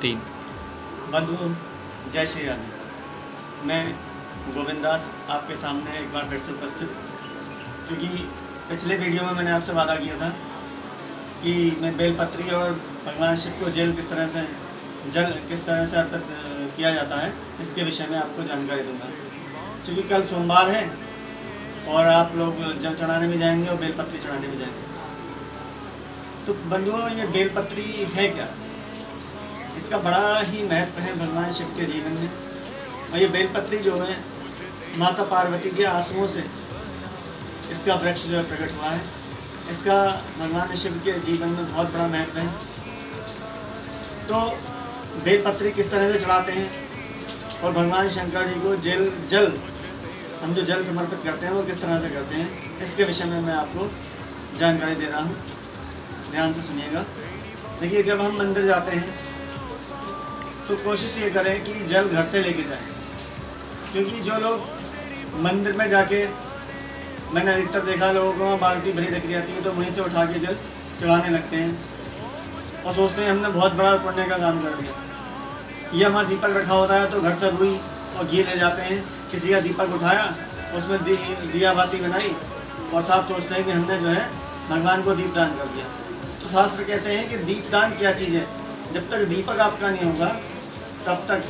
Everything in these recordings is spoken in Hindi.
3। बंधु जय श्री राधे। मैं गोविंद दास आपके सामने एक बार फिर से उपस्थित, क्योंकि पिछले वीडियो में मैंने आपसे वादा किया था कि मैं बेलपत्री और भगवान शिव को जल किस तरह से अर्पित किया जाता है, इसके विषय में आपको जानकारी दूंगा। क्योंकि कल सोमवार है और आप लोग जल चढ़ाने भी जाएंगे और बेलपत्री चढ़ाने भी जाएंगे। तो बंधुओं, ये बेलपत्री है क्या? इसका बड़ा ही महत्व है भगवान शिव के जीवन में। और ये बेलपत्री जो है माता पार्वती के आंसुओं से इसका वृक्ष जो है प्रकट हुआ है। इसका भगवान शिव के जीवन में बहुत बड़ा महत्व है। तो बेलपत्री किस तरह से चढ़ाते हैं और भगवान शंकर जी को जल हम जो जल समर्पित करते हैं वो किस तरह से करते हैं, इसके विषय में मैं आपको जानकारी दे रहा हूँ। ध्यान से सुनिएगा। देखिए, जब हम मंदिर जाते हैं तो कोशिश ये करें कि जल घर से लेके जाएं, क्योंकि जो लोग मंदिर में जाके, मैंने अधिकतर देखा लोगों को वहाँ बाल्टी भरी रखी रहती है तो वहीं से उठा के जल चढ़ाने लगते हैं और सोचते हैं हमने बहुत बड़ा पुण्य का काम कर दिया। ये हमारा दीपक रखा होता है तो घर से रुई और घी ले जाते हैं, किसी का दीपक उठाया, उसमें दिया बाती बनाई और साफ सोचते हैं कि हमने जो है भगवान को दीपदान कर दिया। तो शास्त्र कहते हैं कि दीपदान क्या चीज़ है? जब तक दीपक आपका नहीं होगा तब तक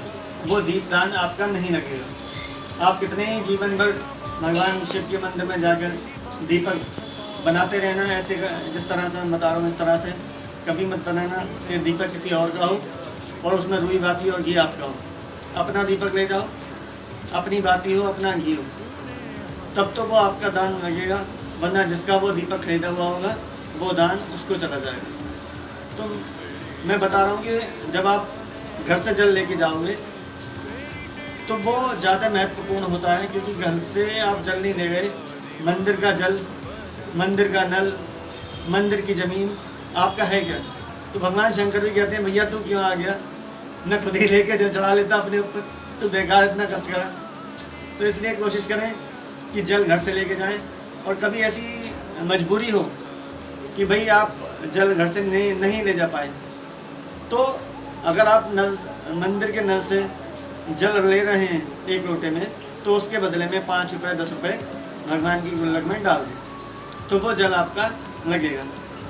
वो दीपदान आपका नहीं लगेगा। आप कितने ही जीवन भर भगवान शिव के मंदिर में जाकर दीपक बनाते रहना, ऐसे जिस तरह से मैं बता रहा हूँ इस तरह से कभी मत बनाना कि दीपक किसी और का हो और उसमें रुई बाती और घी आपका हो। अपना दीपक ले जाओ, अपनी बाती हो, अपना घी हो, तब तो वो आपका दान लगेगा, वरना जिसका वो दीपक खरीदा हुआ होगा वो दान उसको चला जाएगा। तो मैं बता रहा हूँ कि जब आप घर से जल लेके जाओगे तो वो ज़्यादा महत्वपूर्ण होता है, क्योंकि घर से आप जल नहीं ले गए, मंदिर का जल, मंदिर का नल, मंदिर की ज़मीन आपका है क्या? तो भगवान शंकर भी कहते हैं भैया तू क्यों आ गया, मैं खुद ही लेके जल चढ़ा लेता अपने ऊपर, तो बेकार इतना कष्ट करा। तो इसलिए कोशिश करें कि जल घर से लेके जाएं। और कभी ऐसी मजबूरी हो कि भाई आप जल घर से नहीं ले जा पाए, तो अगर आप मंदिर के नल से जल ले रहे हैं एक लोटे में, तो उसके बदले में 5 रुपये 10 रुपये भगवान की गुल्लक में डाल दें, तो वो जल आपका लगेगा।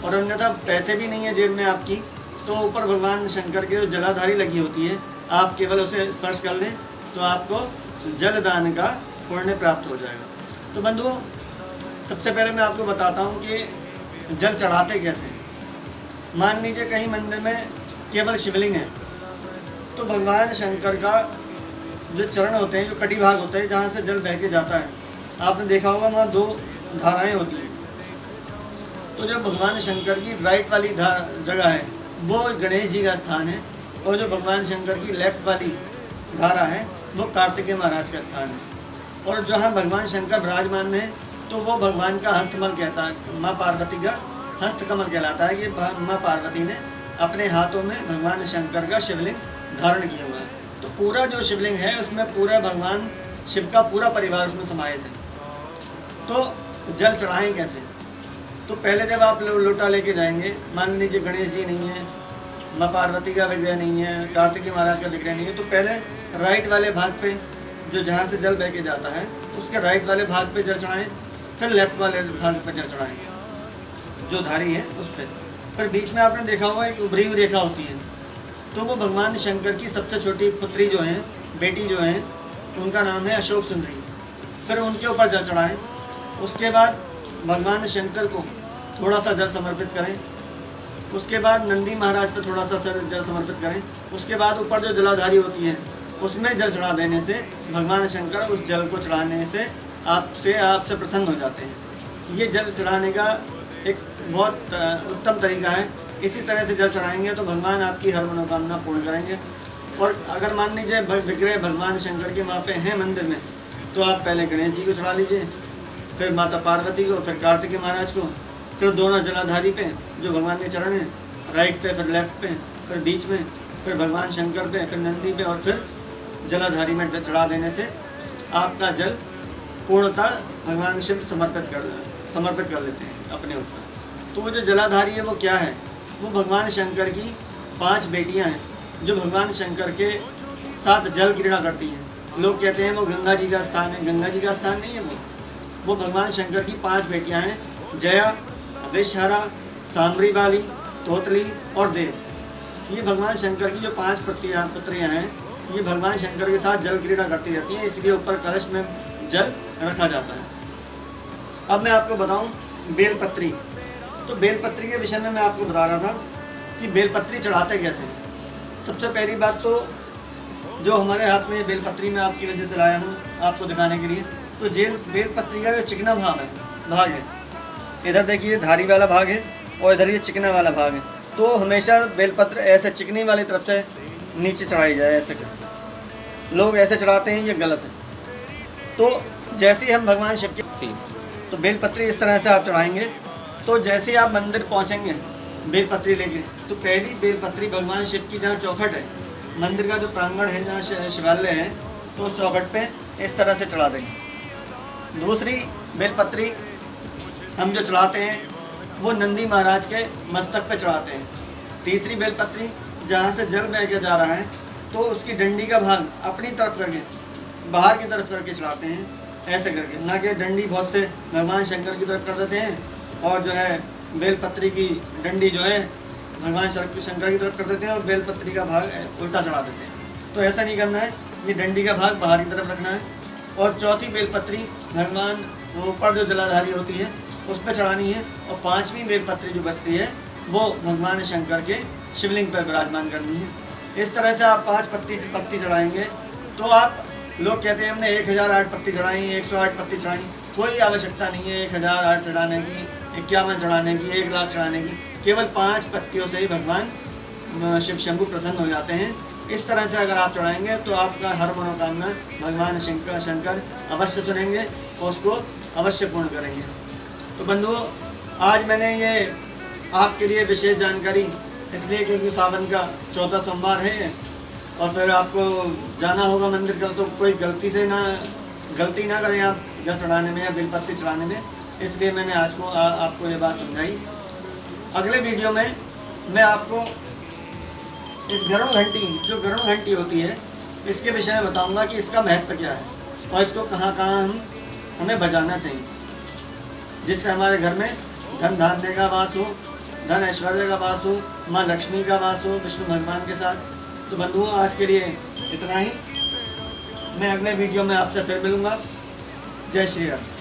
और अन्यथा पैसे भी नहीं है जेब में आपकी, तो ऊपर भगवान शंकर की जो जलाधारी लगी होती है, आप केवल उसे स्पर्श कर लें तो आपको जलदान का पुण्य प्राप्त हो जाएगा। तो बंधुओं, सबसे पहले मैं आपको बताता हूँ कि जल चढ़ाते कैसे। मान लीजिए कहीं मंदिर में केवल शिवलिंग है, तो भगवान शंकर का जो चरण होते हैं, जो कटी भाग होता है जहाँ से जल बह के जाता है, आपने देखा होगा वहाँ 2 धाराएं होती हैं। तो जो भगवान शंकर की राइट वाली जगह है वो गणेश जी का स्थान है, और जो भगवान शंकर की लेफ्ट वाली धारा है वो कार्तिकेय महाराज का स्थान है। और जहाँ भगवान शंकर विराजमान है तो वो भगवान का हस्तकमल कहता है, माँ पार्वती का हस्तकमल कहलाता है। ये माँ पार्वती ने अपने हाथों में भगवान शंकर का शिवलिंग धारण किया हुआ है। तो पूरा जो शिवलिंग है उसमें पूरा भगवान शिव का पूरा परिवार उसमें समाहित है। तो जल चढ़ाएं कैसे? तो पहले जब आप लोटा लेके जाएंगे, मान लीजिए गणेश जी नहीं है, माँ पार्वती का विग्रह नहीं है, कार्तिकेय महाराज का विग्रह नहीं है, तो पहले राइट वाले भाग पे जो जहाँ से जल बह के जाता है उसके राइट वाले भाग पे जल चढ़ाएँ, फिर लेफ्ट वाले भाग पे जल चढ़ाएँ जो धारी है उस पर। फिर बीच में आपने देखा होगा एक उभरी हुई रेखा होती है, तो वो भगवान शंकर की सबसे छोटी पुत्री जो है, बेटी जो है, उनका नाम है अशोक सुंदरी। फिर उनके ऊपर जल चढ़ाएँ। उसके बाद भगवान शंकर को थोड़ा सा जल समर्पित करें। उसके बाद नंदी महाराज पर थोड़ा सा जल समर्पित करें। उसके बाद ऊपर जो जलाधारी होती है उसमें जल चढ़ा देने से भगवान शंकर उस जल को चढ़ाने से आपसे प्रसन्न हो जाते हैं। ये जल चढ़ाने का एक बहुत उत्तम तरीका है। इसी तरह से जल चढ़ाएंगे तो भगवान आपकी हर मनोकामना पूर्ण करेंगे। और अगर मान लीजिए विग्रह भगवान शंकर के वहाँ पे हैं मंदिर में, तो आप पहले गणेश जी को चढ़ा लीजिए, फिर माता पार्वती को, फिर कार्तिकेय महाराज को, फिर दोनों जलाधारी पे जो भगवान के चरण हैं, राइट पे, फिर लेफ्ट पे, फिर बीच में, फिर भगवान शंकर पे, फिर नंदी पे, और फिर जलाधारी में चढ़ा देने से आपका जल पूर्णतः भगवान शिव समर्पित कर लेते हैं अपने ऊपर। तो वो जो जलाधारी है वो क्या है? वो भगवान शंकर की 5 बेटियां हैं, जो भगवान शंकर के साथ जल क्रीड़ा करती हैं। लोग कहते हैं वो गंगा जी का स्थान है, गंगा जी का स्थान नहीं है वो भगवान शंकर की 5 बेटियां हैं, जया, अभिषारा, सांबरी वाली, तोतली और देव। ये भगवान शंकर की जो 5 पुत्रियां हैं, ये भगवान शंकर के साथ जल क्रीड़ा करती रहती हैं, इसलिए ऊपर कलश में जल रखा जाता है। अब मैं आपको बताऊं बेलपत्री। तो बेलपत्री के विषय में मैं आपको बता रहा था कि बेलपत्री चढ़ाते कैसे। सबसे पहली बात तो जो हमारे हाथ में बेलपत्री मैं आपकी वजह से लाया हूँ आपको दिखाने के लिए, तो बेलपत्री का जो चिकना भाग है, इधर देखिए धारी वाला भाग है और इधर ये चिकना वाला भाग है। तो हमेशा बेलपत्र ऐसे चिकनी वाली तरफ से नीचे चढ़ाई जाए, ऐसे कर। लोग ऐसे चढ़ाते हैं, ये गलत है। तो जैसे ही हम भगवान शिव की तो बेलपत्री इस तरह से आप चढ़ाएंगे। तो जैसे ही आप मंदिर पहुंचेंगे बेलपत्री लेके, तो पहली बेलपत्री भगवान शिव की जहाँ चौखट है, मंदिर का जो प्रांगण है जहाँ शिवालय है, तो उस चौखट पे इस तरह से चढ़ा देंगे। दूसरी बेलपत्री हम जो चढ़ाते हैं वो नंदी महाराज के मस्तक पे चढ़ाते हैं। तीसरी बेलपत्री जहाँ से जल बह के जा रहा है, तो उसकी डंडी का भाग अपनी तरफ करके बाहर की तरफ करके चढ़ाते हैं, ऐसे करके। ना कि डंडी बहुत से भगवान शंकर की तरफ कर देते हैं और जो है बेलपत्री की डंडी जो है भगवान शंकर की तरफ कर देते हैं और बेलपत्री का भाग उल्टा चढ़ा देते हैं। तो ऐसा नहीं करना है, ये डंडी का भाग बाहर की तरफ रखना है। और चौथी बेलपत्री भगवान ऊपर जो जलाधारी होती है उस पर चढ़ानी है। और 5वीं बेलपत्री जो बचती है वो भगवान शंकर के शिवलिंग पर विराजमान करनी है। इस तरह से आप 5 पत्ती चढ़ाएंगे। तो आप लोग कहते हैं हमने 1008 पत्ती चढ़ाई, 108 पत्ती चढ़ाई, कोई आवश्यकता नहीं है 1008 चढ़ाने की, 51 चढ़ाने की, 1 लाख चढ़ाने की। केवल 5 पत्तियों से ही भगवान शिव शंभु प्रसन्न हो जाते हैं। इस तरह से अगर आप चढ़ाएंगे तो आपका हर मनोकामना भगवान शंकर अवश्य सुनेंगे और उसको अवश्य पूर्ण करेंगे। तो बंधुओं, आज मैंने ये आपके लिए विशेष जानकारी इसलिए क्योंकि सावन का 14 सोमवार है और फिर आपको जाना होगा मंदिर का, तो कोई गलती ना करें आप जल चढ़ाने में या बेलपत्ती चढ़ाने में, इसलिए मैंने आज को आपको ये बात समझाई। अगले वीडियो में मैं आपको इस गरुड़ घंटी होती है, इसके विषय में बताऊंगा कि इसका महत्व क्या है और इसको कहाँ हमें बजाना चाहिए, जिससे हमारे घर में धन धान्य का वास हो, धन ऐश्वर्य का वास हो, माँ लक्ष्मी का वास हो विष्णु भगवान के साथ। तो बंधुओं, आज के लिए इतना ही। मैं अगले वीडियो में आपसे फिर मिलूँगा। जय श्री राम।